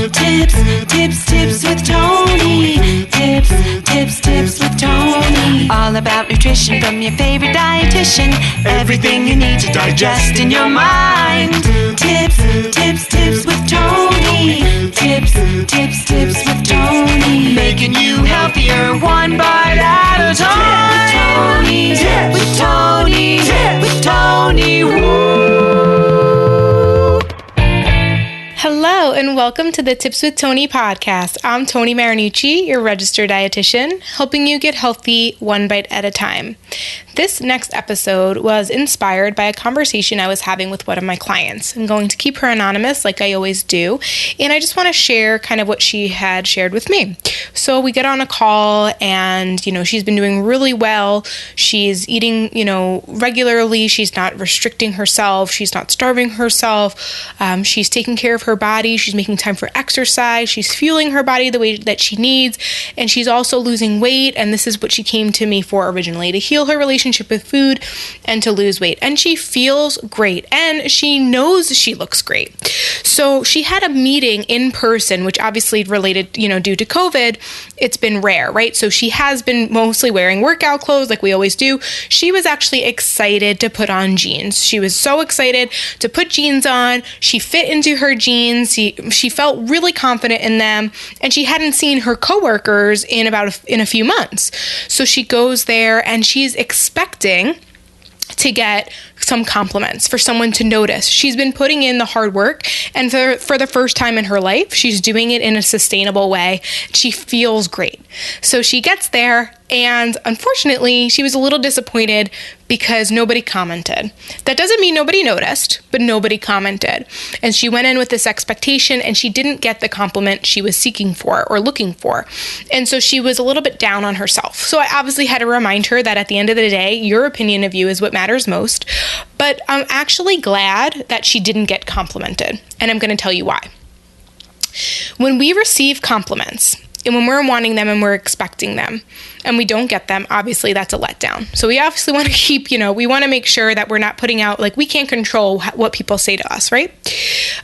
Tips with Tony. Tips with Tony. All about nutrition from your favorite dietitian. Everything you need to digest in your mind. Tips with Tony. Tips with Tony. Making you healthier one bite at a time. With Tony. Woo. Hello and welcome to the Tips with Tony podcast. I'm Tony Marinucci, your registered dietitian, helping you get healthy one bite at a time. This next episode was inspired by a conversation I was having with one of my clients. I'm going to keep her anonymous like I always do, and I just want to share kind of what she had shared with me. So we get on a call and, she's been doing really well. She's eating, regularly. She's not restricting herself. She's not starving herself. She's taking care of her body. She's making time for exercise. She's fueling her body the way that she needs. And she's also losing weight. And this is what she came to me for originally, to heal her relationship with food and to lose weight. And she feels great. And she knows she looks great. So she had a meeting in person, which obviously related, due to COVID, it's been rare, right? So she has been mostly wearing workout clothes like we always do. She was actually excited to put on jeans. She was so excited to put jeans on. She fit into her jeans. She felt really confident in them, and she hadn't seen her coworkers in a few months. So she goes there and she's expecting to get some compliments, for someone to notice. She's been putting in the hard work, and for the first time in her life, she's doing it in a sustainable way. She feels great. So she gets there, and unfortunately, she was a little disappointed because nobody commented. That doesn't mean nobody noticed, but nobody commented. And she went in with this expectation, and she didn't get the compliment she was seeking for or looking for. And so she was a little bit down on herself. So I obviously had to remind her that at the end of the day, your opinion of you is what matters most. But I'm actually glad that she didn't get complimented, and I'm going to tell you why. When we receive compliments, and when we're wanting them and we're expecting them, and we don't get them, obviously that's a letdown. So we obviously want to keep, we want to make sure that we're not putting out, we can't control what people say to us, right?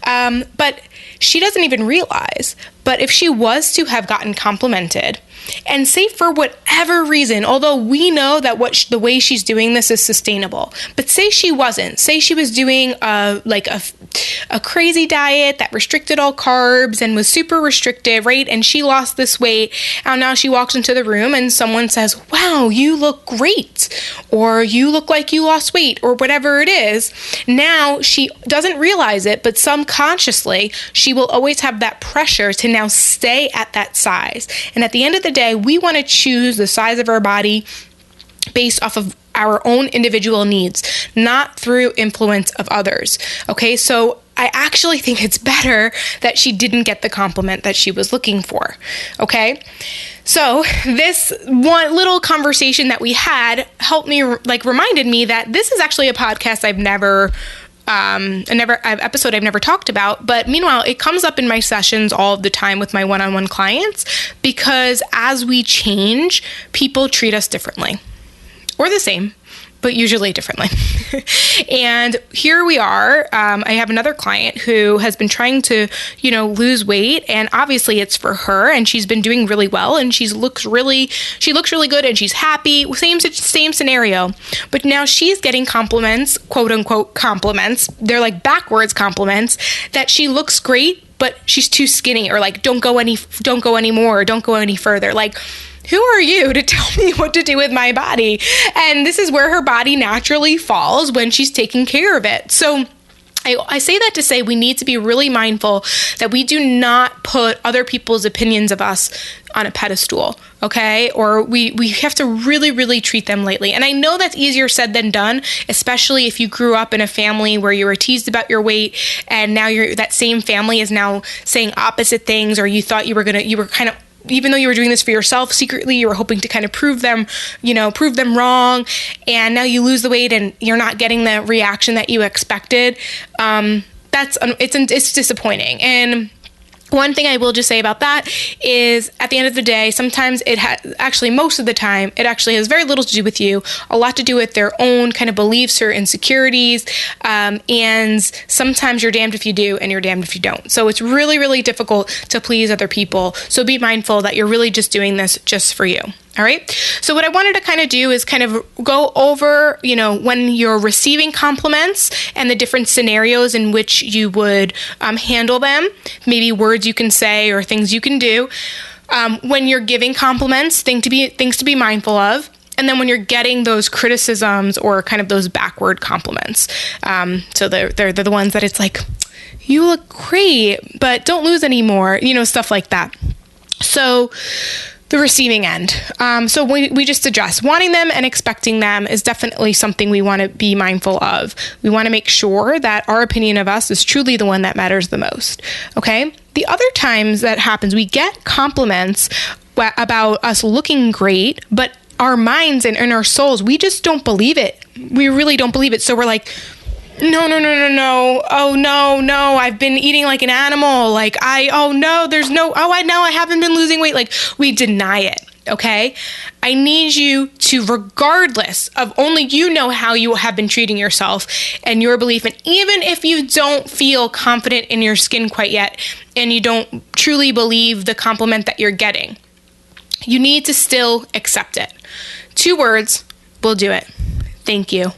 But she doesn't even realize, but if she was to have gotten complimented, and say for whatever reason, although we know that the way she's doing this is sustainable, but say she wasn't, say she was doing a crazy diet that restricted all carbs and was super restrictive, right? And she lost this weight, and now she walks into the room and someone says, wow, you look great, or you look like you lost weight, or whatever it is. Now she doesn't realize it, but subconsciously, she will always have that pressure to now stay at that size. And at the end of the day, we want to choose the size of our body based off of our own individual needs, not through influence of others. Okay, so I actually think it's better that she didn't get the compliment that she was looking for. Okay, so this one little conversation that we had helped me, reminded me that this is actually a podcast I've never talked about, but meanwhile, it comes up in my sessions all the time with my one-on-one clients, because as we change, people treat us differently, or the same, but usually differently. And here we are. I have another client who has been trying to, lose weight, and obviously it's for her, and she's been doing really well, and she looks really good, and she's happy. Same scenario. But now she's getting compliments, quote unquote compliments. They're like backwards compliments, that she looks great, but she's too skinny, or don't go anymore, or don't go any further. Who are you to tell me what to do with my body? And this is where her body naturally falls when she's taking care of it. So I say that to say we need to be really mindful that we do not put other people's opinions of us on a pedestal, okay? Or we have to really, really treat them lightly. And I know that's easier said than done, especially if you grew up in a family where you were teased about your weight, and now that same family is now saying opposite things, or you thought you were kind of, even though you were doing this for yourself, secretly you were hoping to kind of prove them wrong, and now you lose the weight and you're not getting the reaction that you expected. It's disappointing. And One thing I will just say about that is at the end of the day, sometimes most of the time, it actually has very little to do with you, a lot to do with their own kind of beliefs or insecurities. And sometimes you're damned if you do and you're damned if you don't. So it's really, really difficult to please other people. So be mindful that you're really just doing this just for you. All right. So what I wanted to kind of do is kind of go over, when you're receiving compliments and the different scenarios in which you would handle them, maybe words you can say or things you can do. When you're giving compliments, things to be mindful of. And then when you're getting those criticisms or kind of those backward compliments. So they're the ones that it's like, you look great, but don't lose any more, stuff like that. So the receiving end. So we just address wanting them and expecting them is definitely something we want to be mindful of. We want to make sure that our opinion of us is truly the one that matters the most. Okay. The other times that happens, we get compliments about us looking great, but our minds and in our souls, we just don't believe it. We really don't believe it. So we're like, no. Oh, no. I've been eating like an animal. I know I haven't been losing weight. We deny it. Okay. I need you to, regardless of only you know how you have been treating yourself and your belief. And even if you don't feel confident in your skin quite yet, and you don't truly believe the compliment that you're getting, you need to still accept it. 2 words will do it. Thank you.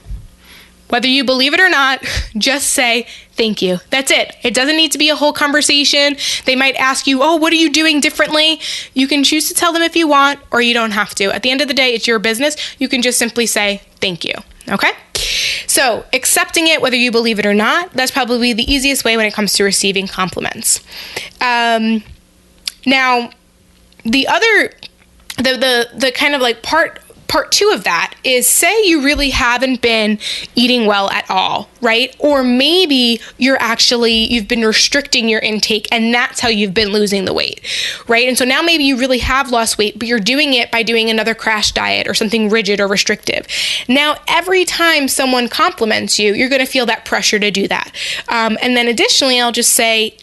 Whether you believe it or not, just say thank you. That's it. It doesn't need to be a whole conversation. They might ask you, oh, what are you doing differently? You can choose to tell them if you want, or you don't have to. At the end of the day, it's your business. You can just simply say thank you. Okay? So accepting it, whether you believe it or not, that's probably the easiest way when it comes to receiving compliments. Now, the other, the kind of like part 2 of that is, say you really haven't been eating well at all, right? Or maybe you've been restricting your intake and that's how you've been losing the weight, right? And so now maybe you really have lost weight, but you're doing it by doing another crash diet or something rigid or restrictive. Now, every time someone compliments you, you're going to feel that pressure to do that. And then additionally, I'll just say,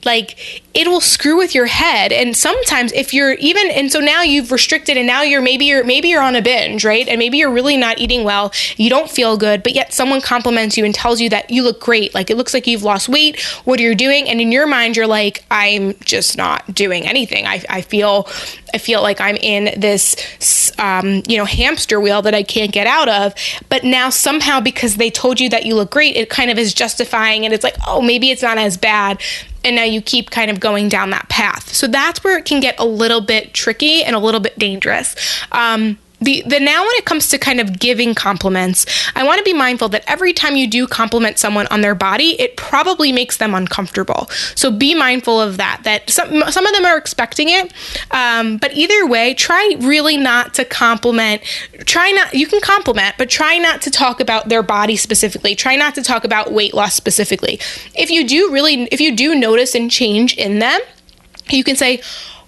it will screw with your head. And sometimes so now you've restricted and now maybe you're on a binge, right? And maybe you're really not eating well. You don't feel good, but yet someone compliments you and tells you that you look great. It looks like you've lost weight. What are you doing? And in your mind, you're like, I'm just not doing anything. I feel like I'm in this, hamster wheel that I can't get out of. But now somehow, because they told you that you look great, it kind of is justifying, and it's like, oh, maybe it's not as bad. And now you keep kind of going down that path. So that's where it can get a little bit tricky and a little bit dangerous. Now when it comes to kind of giving compliments, I want to be mindful that every time you do compliment someone on their body, it probably makes them uncomfortable. So be mindful of that some of them are expecting it. But either way, try really not to compliment. You can compliment, but try not to talk about their body specifically. Try not to talk about weight loss specifically. If you do notice and change in them, you can say,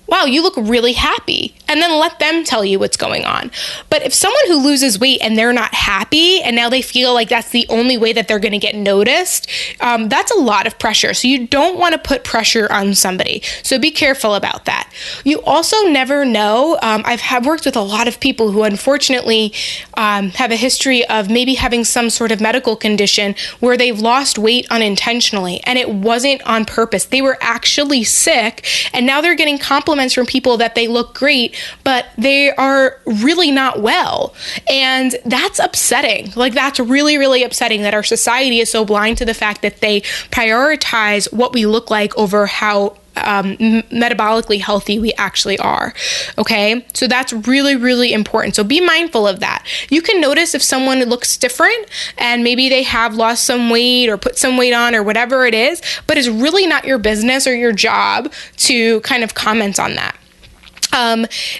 wow, you look really happy. And then let them tell you what's going on. But if someone who loses weight and they're not happy and now they feel like that's the only way that they're going to get noticed, that's a lot of pressure. So you don't want to put pressure on somebody. So be careful about that. You also never know. I've worked with a lot of people who unfortunately have a history of maybe having some sort of medical condition where they've lost weight unintentionally and it wasn't on purpose. They were actually sick and now they're getting compliments from people that they look great, but they are really not well. And that's upsetting. That's really, really upsetting that our society is so blind to the fact that they prioritize what we look like over how metabolically healthy we actually are. Okay. So that's really, really important. So be mindful of that. You can notice if someone looks different and maybe they have lost some weight or put some weight on or whatever it is, but it's really not your business or your job to kind of comment on that.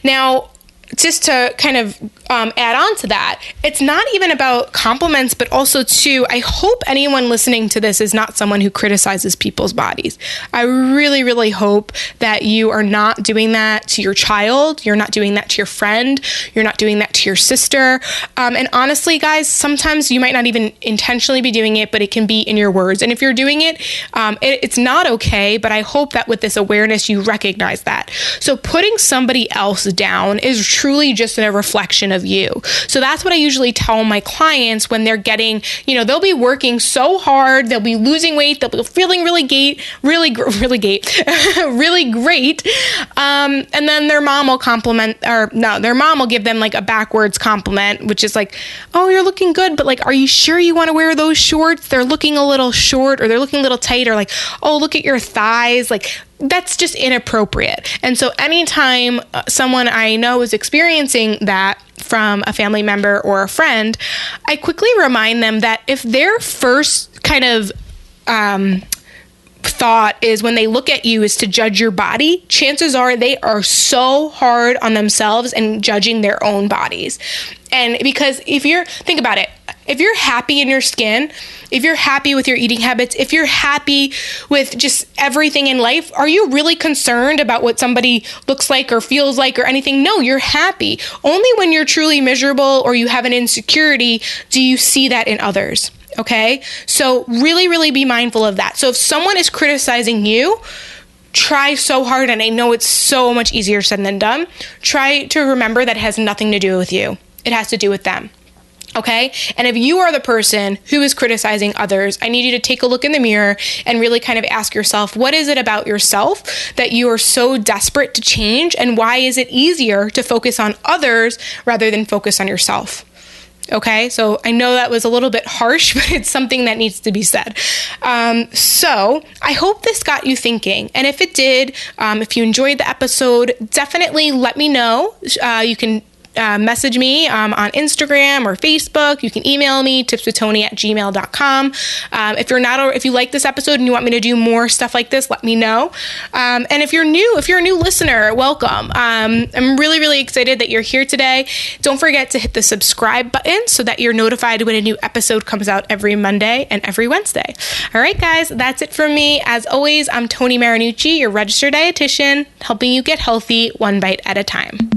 Now, just to kind of add on to that, it's not even about compliments, but also too, I hope anyone listening to this is not someone who criticizes people's bodies. I really, really hope that you are not doing that to your child. You're not doing that to your friend. You're not doing that to your sister. And honestly, guys, sometimes you might not even intentionally be doing it, but it can be in your words. And if you're doing it, it's not okay, but I hope that with this awareness, you recognize that. So putting somebody else down is truly just a reflection of you. So that's what I usually tell my clients when they're getting, they'll be working so hard, they'll be losing weight, they'll be feeling really great. And then their mom will their mom will give them like a backwards compliment, which is like, oh, you're looking good, but like, are you sure you want to wear those shorts? They're looking a little short, or they're looking a little tight, or like, oh, look at your thighs. Like, that's just inappropriate. And so anytime someone I know is experiencing that from a family member or a friend, I quickly remind them that if their first kind of thought is when they look at you is to judge your body, chances are they are so hard on themselves and judging their own bodies. And because think about it, if you're happy in your skin, if you're happy with your eating habits, if you're happy with just everything in life, are you really concerned about what somebody looks like or feels like or anything? No, you're happy. Only when you're truly miserable or you have an insecurity do you see that in others. Okay? So really, really be mindful of that. So if someone is criticizing you, try so hard, and I know it's so much easier said than done, try to remember that it has nothing to do with you. It has to do with them. Okay? And if you are the person who is criticizing others, I need you to take a look in the mirror and really kind of ask yourself, what is it about yourself that you are so desperate to change? And why is it easier to focus on others rather than focus on yourself? Okay, so I know that was a little bit harsh, but it's something that needs to be said. So I hope this got you thinking. And if it did, if you enjoyed the episode, definitely let me know. You can message me on Instagram or Facebook. You can email me, tipswithtony@gmail.com. If you like this episode and you want me to do more stuff like this, let me know. And if you're a new listener, welcome. I'm really, really excited that you're here today. Don't forget to hit the subscribe button so that you're notified when a new episode comes out every Monday and every Wednesday. All right, guys, that's it from me. As always, I'm Tony Marinucci, your registered dietitian, helping you get healthy one bite at a time.